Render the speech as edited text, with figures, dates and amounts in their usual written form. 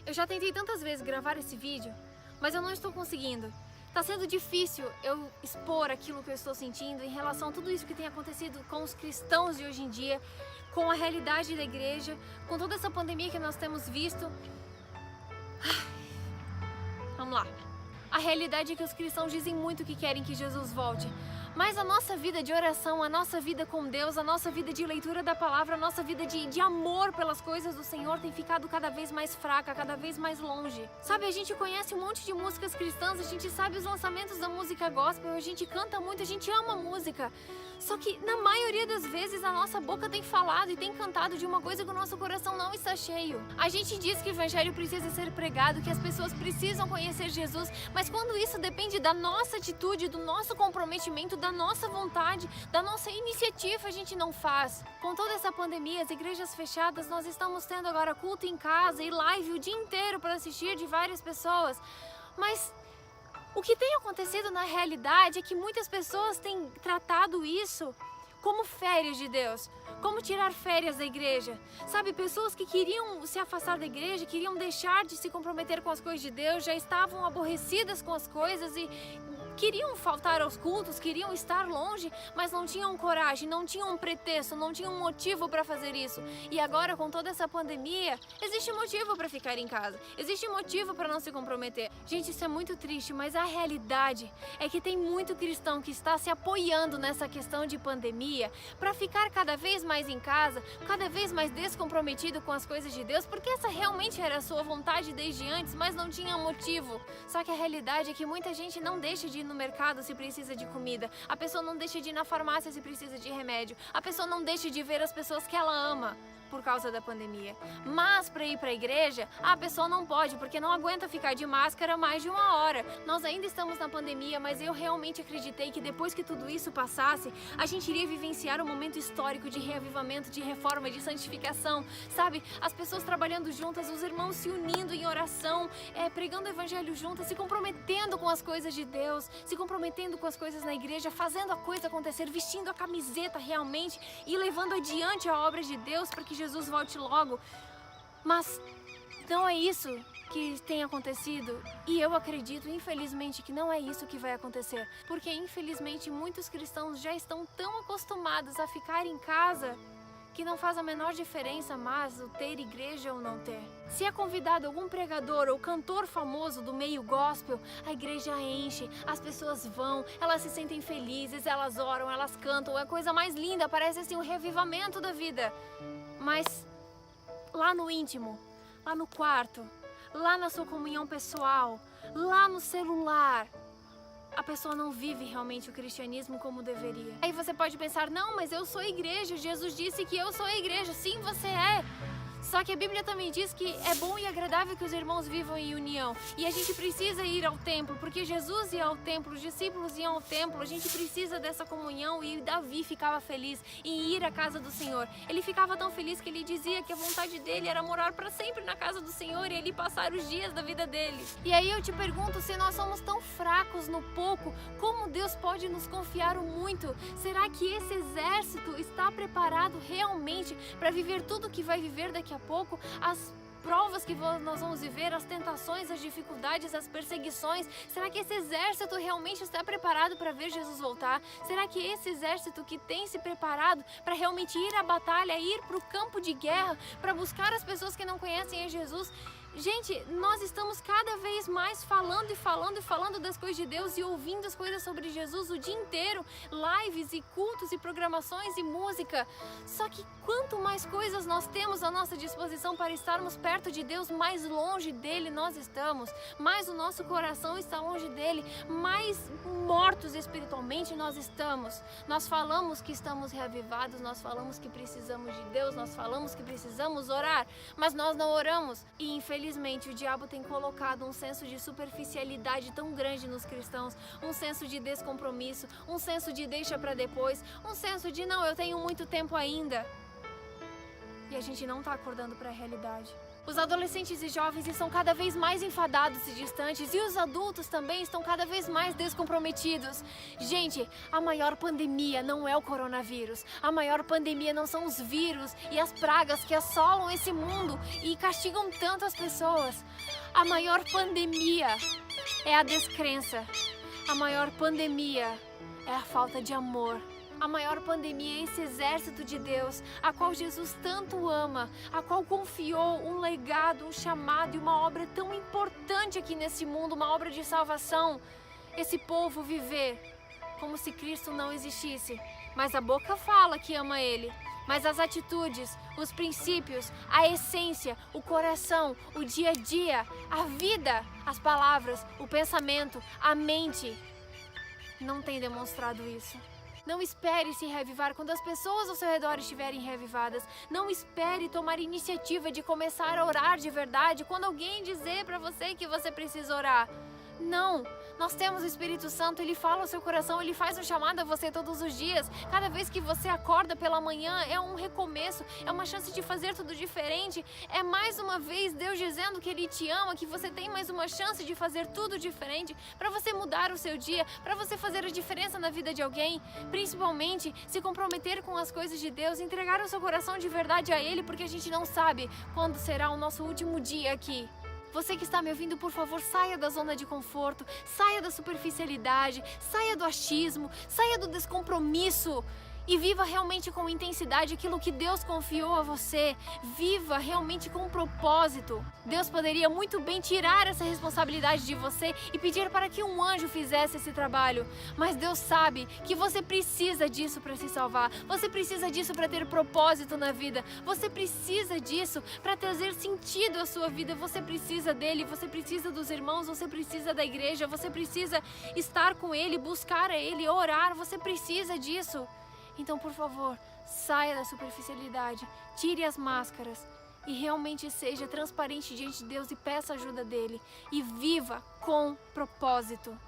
Eu já tentei tantas vezes gravar esse vídeo, mas eu não estou conseguindo. Tá sendo difícil eu expor aquilo que eu estou sentindo em relação a tudo isso que tem acontecido com os cristãos de hoje em dia, com a realidade da igreja, com toda essa pandemia que nós temos visto. Vamos lá. A realidade é que os cristãos dizem muito que querem que Jesus volte. Mas a nossa vida de oração, a nossa vida com Deus, a nossa vida de leitura da palavra, a nossa vida de amor pelas coisas do Senhor tem ficado cada vez mais fraca, cada vez mais longe. Sabe, a gente conhece um monte de músicas cristãs, a gente sabe os lançamentos da música gospel, a gente canta muito, a gente ama música. Só que na maioria das vezes a nossa boca tem falado e tem cantado de uma coisa que o nosso coração não está cheio. A gente diz que o evangelho precisa ser pregado, que as pessoas precisam conhecer Jesus, mas quando isso depende da nossa atitude, do nosso comprometimento, da nossa vontade, da nossa iniciativa, a gente não faz. Com toda essa pandemia, as igrejas fechadas, nós estamos tendo agora culto em casa e live o dia inteiro para assistir de várias pessoas. Mas o que tem acontecido na realidade é que muitas pessoas têm tratado isso como férias de Deus, como tirar férias da igreja. Sabe, pessoas que queriam se afastar da igreja, queriam deixar de se comprometer com as coisas de Deus, já estavam aborrecidas com as coisas e queriam faltar aos cultos, queriam estar longe, mas não tinham coragem, não tinham um pretexto, não tinham um motivo para fazer isso. E agora, com toda essa pandemia, existe motivo para ficar em casa, existe motivo para não se comprometer. Gente, isso é muito triste, mas a realidade é que tem muito cristão que está se apoiando nessa questão de pandemia para ficar cada vez mais em casa, cada vez mais descomprometido com as coisas de Deus, porque essa realmente era a sua vontade desde antes, mas não tinha motivo. Só que a realidade é que muita gente não deixa de ir no mercado se precisa de comida, a pessoa não deixa de ir na farmácia se precisa de remédio, a pessoa não deixa de ver as pessoas que ela ama por causa da pandemia. Mas para ir para a igreja, a pessoa não pode, porque não aguenta ficar de máscara mais de 1 hora. Nós ainda estamos na pandemia, mas eu realmente acreditei que depois que tudo isso passasse, a gente iria vivenciar um momento histórico de reavivamento, de reforma, de santificação, sabe? As pessoas trabalhando juntas, os irmãos se unindo em oração, pregando o evangelho juntas, se comprometendo com as coisas de Deus, se comprometendo com as coisas na igreja, fazendo a coisa acontecer, vestindo a camiseta realmente e levando adiante a obra de Deus para que Jesus volte logo. Mas não é isso que tem acontecido, e eu acredito, infelizmente, que não é isso que vai acontecer, porque infelizmente muitos cristãos já estão tão acostumados a ficar em casa que não faz a menor diferença mais o ter igreja ou não ter. Se é convidado algum pregador ou cantor famoso do meio gospel, a igreja enche, as pessoas vão, elas se sentem felizes, elas oram, elas cantam, é a coisa mais linda, parece assim um revivamento da vida. Mas lá no íntimo, lá no quarto, lá na sua comunhão pessoal, lá no celular, a pessoa não vive realmente o cristianismo como deveria. Aí você pode pensar, não, mas eu sou igreja, Jesus disse que eu sou a igreja. Sim, você é. Só que a Bíblia também diz que é bom e agradável que os irmãos vivam em união. E a gente precisa ir ao templo, porque Jesus ia ao templo, os discípulos iam ao templo. A gente precisa dessa comunhão e Davi ficava feliz em ir à casa do Senhor. Ele ficava tão feliz que ele dizia que a vontade dele era morar para sempre na casa do Senhor e ele passar os dias da vida dele. E aí eu te pergunto, se nós somos tão fracos no pouco, como Deus pode nos confiar o muito? Será que esse exército está preparado realmente para viver tudo que vai viver daqui a pouco, as provas que nós vamos viver, as tentações, as dificuldades, as perseguições? Será que esse exército realmente está preparado para ver Jesus voltar? Será que esse exército que tem se preparado para realmente ir à batalha, ir para o campo de guerra, para buscar as pessoas que não conhecem a Jesus? Gente, nós estamos cada vez mais falando e falando e falando das coisas de Deus e ouvindo as coisas sobre Jesus o dia inteiro, lives e cultos e programações e música. Só que quanto mais coisas nós temos à nossa disposição para estarmos perto de Deus, mais longe dele nós estamos, mais o nosso coração está longe dele, mais mortos espiritualmente nós estamos. Nós falamos que estamos reavivados, nós falamos que precisamos de Deus, nós falamos que precisamos orar, mas nós não oramos. E infelizmente o diabo tem colocado um senso de superficialidade tão grande nos cristãos, um senso de descompromisso, um senso de deixa para depois, um senso de não, eu tenho muito tempo ainda. E a gente não está acordando para a realidade. Os adolescentes e jovens estão cada vez mais enfadados e distantes, e os adultos também estão cada vez mais descomprometidos. Gente, a maior pandemia não é o coronavírus. A maior pandemia não são os vírus e as pragas que assolam esse mundo e castigam tanto as pessoas. A maior pandemia é a descrença. A maior pandemia é a falta de amor. A maior pandemia é esse exército de Deus, a qual Jesus tanto ama, a qual confiou um legado, um chamado e uma obra tão importante aqui nesse mundo, uma obra de salvação. Esse povo viver como se Cristo não existisse, mas a boca fala que ama Ele, mas as atitudes, os princípios, a essência, o coração, o dia a dia, a vida, as palavras, o pensamento, a mente, não tem demonstrado isso. Não espere se reavivar quando as pessoas ao seu redor estiverem reavivadas. Não espere tomar iniciativa de começar a orar de verdade quando alguém dizer para você que você precisa orar. Não, nós temos o Espírito Santo, Ele fala ao seu coração, Ele faz um chamado a você todos os dias. Cada vez que você acorda pela manhã é um recomeço, é uma chance de fazer tudo diferente. É mais uma vez Deus dizendo que Ele te ama, que você tem mais uma chance de fazer tudo diferente, para você mudar o seu dia, para você fazer a diferença na vida de alguém. Principalmente se comprometer com as coisas de Deus, entregar o seu coração de verdade a Ele, porque a gente não sabe quando será o nosso último dia aqui. Você que está me ouvindo, por favor, saia da zona de conforto, saia da superficialidade, saia do achismo, saia do descompromisso e viva realmente com intensidade aquilo que Deus confiou a você. Viva realmente com um propósito. Deus poderia muito bem tirar essa responsabilidade de você e pedir para que um anjo fizesse esse trabalho. Mas Deus sabe que você precisa disso para se salvar. Você precisa disso para ter propósito na vida. Você precisa disso para trazer sentido à sua vida. Você precisa dele, você precisa dos irmãos, você precisa da igreja, você precisa estar com ele, buscar a ele, orar. Você precisa disso. Então, por favor, saia da superficialidade, tire as máscaras e realmente seja transparente diante de Deus e peça ajuda dele. E viva com propósito.